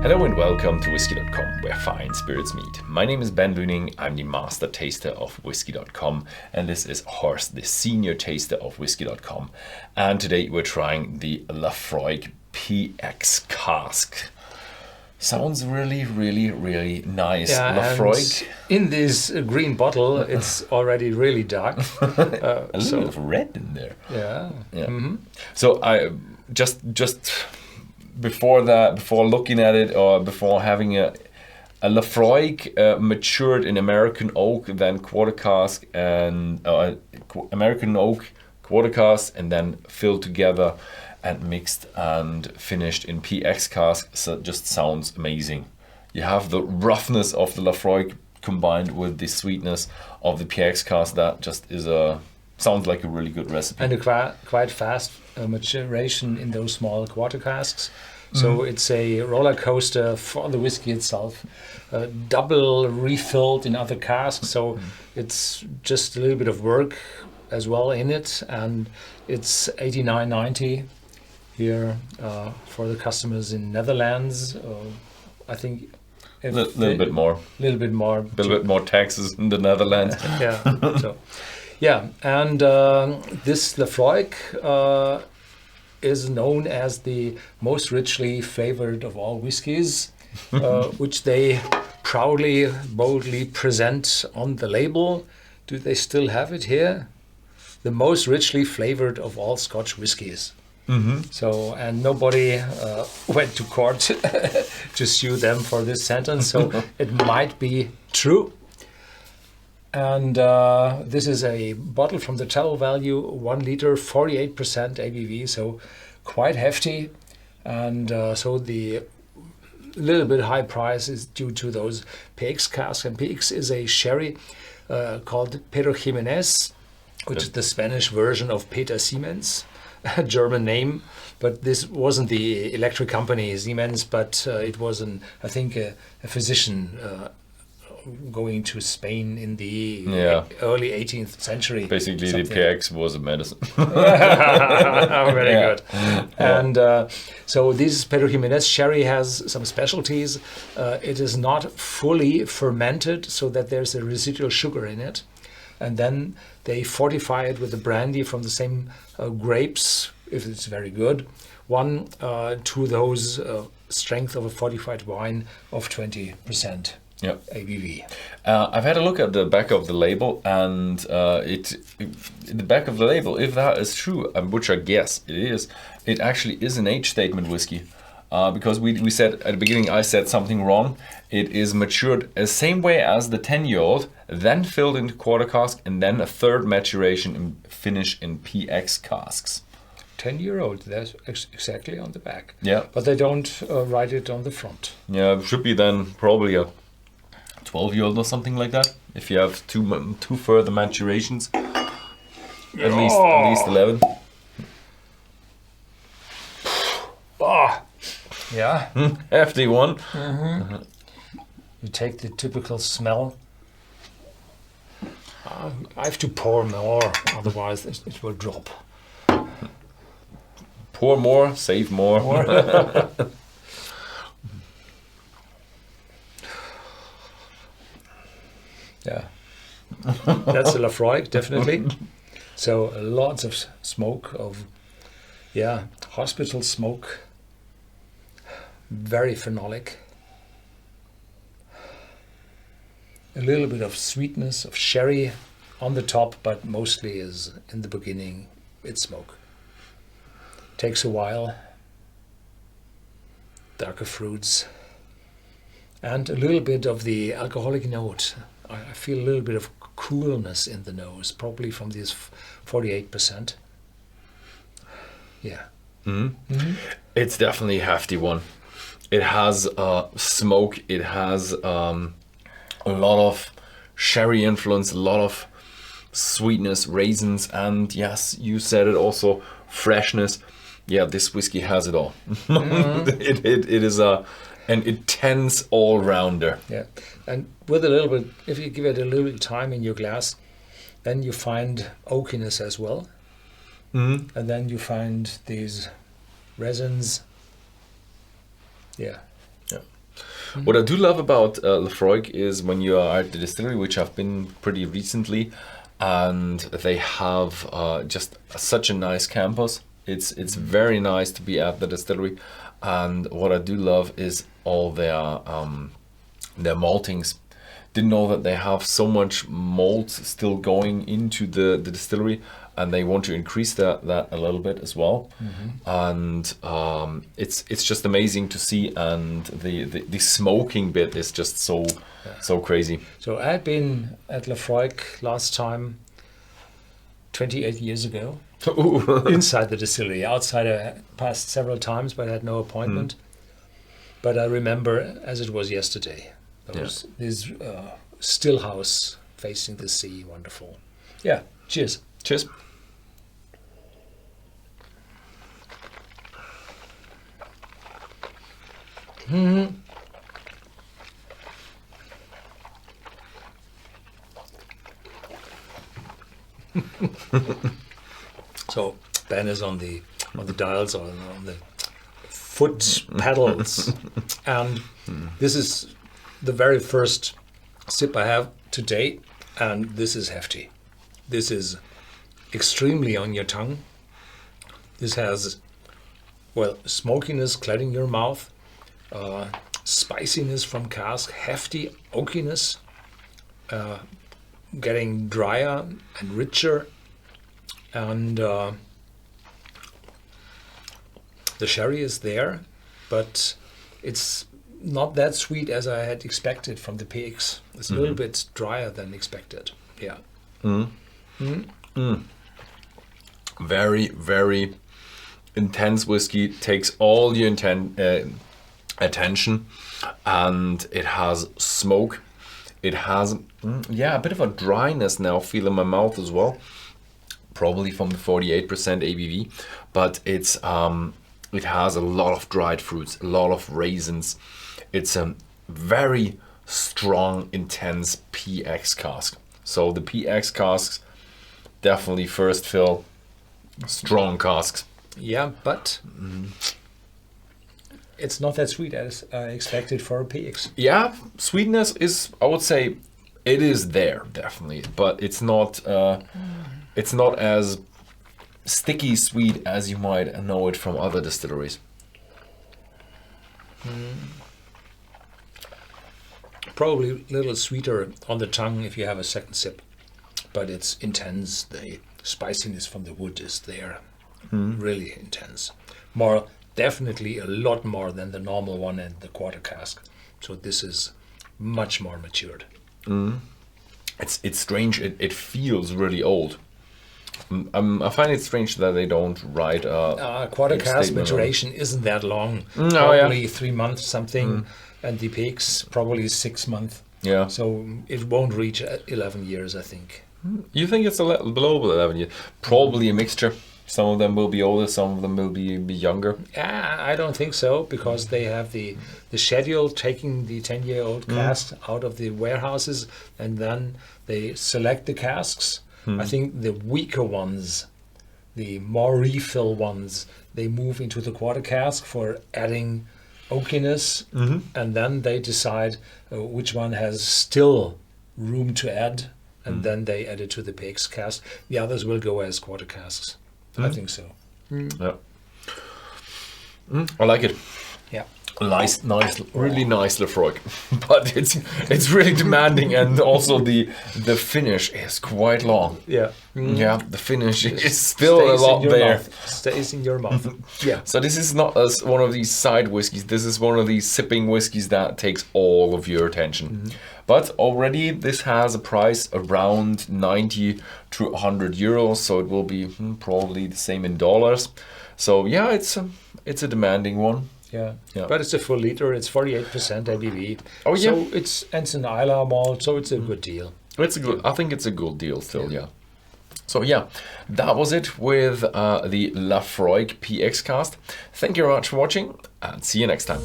Hello and welcome to Whisky.com, where fine spirits meet. My name is Ben Luning, I'm the master taster of Whisky.com, and this is Horst, the senior taster of Whisky.com. And today we're trying the Laphroaig PX Cask. Sounds really, really, really nice. Yeah, Laphroaig. In this green bottle, it's already really dark. A little bit of red in there. Yeah. Mm-hmm. So I just before looking at it, or before having a Laphroaig matured in American oak, then quarter cask, and American oak quarter cask, and then filled together and mixed and finished in PX cask. So it just sounds amazing. You have the roughness of the Laphroaig combined with the sweetness of the PX cask. That just is sounds like a really good recipe. And a quite fast maturation in those small quarter casks. So it's a roller coaster for the whiskey itself. Double refilled in other casks. So it's just a little bit of work as well in it. And it's $89.90 here for the customers in Netherlands. I think a little bit more. A little bit more. A little bit more taxes in the Netherlands. Yeah. So, yeah, and this Laphroaig is known as the most richly flavored of all whiskies, which they proudly, boldly present on the label. Do they still have it here? The most richly flavored of all Scotch whiskies. Mm-hmm. So, and nobody went to court to sue them for this sentence, so it might be true. And this is a bottle from the travel value, 1 liter, 48% ABV, so quite hefty. And so the little bit high price is due to those PX casks. And PX is a sherry called Pedro Ximenez, which is the Spanish version of Pedro Ximenez, a German name. But this wasn't the electric company Siemens, but it was, I think, a physician going to Spain in the early 18th century. Basically, the PX was a medicine. Very good. And so this Pedro Ximenez sherry has some specialties. It is not fully fermented, so that there's a residual sugar in it. And then they fortify it with the brandy from the same grapes, if it's very good. One to those strength of a fortified wine of 20%. Yeah. ABV. I've had a look at the back of the label, and the back of the label, if that is true, which I guess it is, it actually is an age statement whiskey. Because we said at the beginning, I said something wrong. It is matured the same way as the 10-year-old, then filled into quarter cask, and then a third maturation and finish in PX casks. 10-year-old, that's exactly on the back. Yeah. But they don't write it on the front. Yeah, it should be then probably a 12-year-old or something like that. If you have two further maturations, at least 11. Oh, yeah. Hefty one. Mm-hmm. You take the typical smell. I have to pour more, otherwise it will drop. Pour more, save more. Yeah, that's a Laphroaig, definitely. So lots of smoke, hospital smoke, very phenolic. A little bit of sweetness of sherry on the top, but mostly is in the beginning, it's smoke. Takes a while, darker fruits, and a little bit of the alcoholic note. I feel a little bit of coolness in the nose, probably from this 48%. Yeah. Mm-hmm. Mm-hmm. It's definitely a hefty one. It has smoke, it has a lot of sherry influence, a lot of sweetness, raisins, and yes, you said it also, freshness. Yeah, this whiskey has it all. Mm-hmm. It is an intense all-rounder. Yeah, and with a little bit, if you give it a little bit of time in your glass, then you find oakiness as well. Mm-hmm. And then you find these resins. Yeah. Yeah. What I do love about Laphroaig is when you are at the distillery, which I've been pretty recently, and they have just such a nice campus. It's very nice to be at the distillery, and what I do love is all their maltings. Didn't know that they have so much malt still going into the distillery, and they want to increase that a little bit as well. And it's just amazing to see, and the smoking bit is just so crazy. So I had been at Laphroaig last time 28 years ago. Inside the distillery. Outside I passed several times, but I had no appointment. But I remember as it was yesterday. This still house facing the sea, wonderful. Yeah, cheers. Cheers. So Ben is on the dials or on the foot pedals, and this is the very first sip I have today, and this is hefty. This is extremely on your tongue. This has, well, smokiness cladding your mouth, spiciness from cask, hefty oakiness, getting drier and richer, and the sherry is there, but it's not that sweet as I had expected from the PX. It's a little bit drier than expected. Yeah. Very, very intense whiskey. Takes all your attention, and it has smoke. It has a bit of a dryness now. Feel in my mouth as well. Probably from the 48% ABV, but it's it has a lot of dried fruits, a lot of raisins. It's a very strong, intense PX cask. So the PX casks, definitely first fill, strong casks. Yeah, but it's not that sweet as I expected for a PX. Yeah, sweetness is, I would say, it is there definitely, but it's not as sticky sweet as you might know it from other distilleries. Probably a little sweeter on the tongue if you have a second sip, but it's intense. The spiciness from the wood is there, really intense. More, definitely a lot more than the normal one and the quarter cask. So this is much more matured. It's strange. It feels really old. I find it strange that they don't write quarter cask maturation isn't that long. Oh, Probably 3 months something, and the PX probably 6 months. Yeah. So it won't reach 11 years, I think. You think it's a little below 11 years? Probably a mixture. Some of them will be older, some of them will be younger. I don't think so, because they have the schedule taking the 10-year-old casks out of the warehouses, and then they select the casks. I think the weaker ones, the more refill ones, they move into the quarter cask for adding oakiness, and then they decide which one has still room to add, and then they add it to the PX cask. The others will go as quarter casks. I think so. Yeah. I like it. Yeah. Nice, really nice Laphroaig, but it's really demanding, and also the finish is quite long. Yeah. Yeah, the finish is still a lot there. Stays in your mouth. Yeah. So this is not one of these side whiskies. This is one of these sipping whiskies that takes all of your attention. But already this has a price around 90 to 100 euros, so it will be probably the same in dollars. So yeah, it's a demanding one. Yeah, but it's a full liter. It's 48% ABV. Oh yeah. So it's an Islay malt, so it's a good deal. It's a good. I think it's a good deal still. Yeah. So yeah, that was it with the Laphroaig PX Cask. Thank you very much for watching, and see you next time.